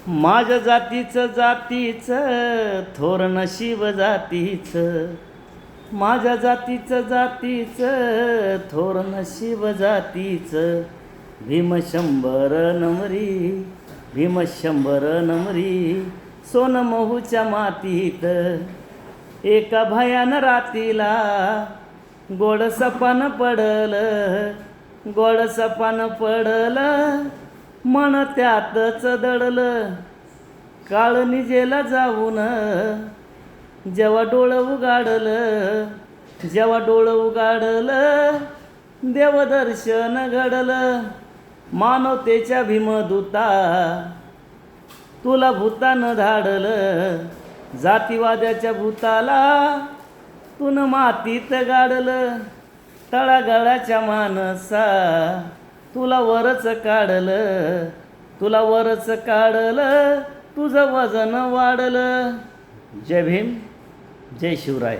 माझ्या जातीचं थोर नशीब जातीचं, माझ्या जातीचं थोर नशीब जातीचं. भीम 100 नमरी, भीम 100 नमरी, सोन महूच्या मातीत. एका भयान रातीला गोड सपान पडलं, गोड सपान पडलं, मन त्यातच दडलं. काळ निजेला जाऊन जेव्हा डोळं उघाडलं, जेव्हा डोळं उघाडलं, देवदर्शन घडलं. मानवतेच्या भीमदूता तुला भूतानं धाडलं, जातीवाद्याच्या भूताला तुन मातीत गाडलं. तळागाळाच्या माणसा तुला वरच काढलं, तुला वरच काढलं, तुझं वजन वाढलं. जय भीम, जय शिवराय.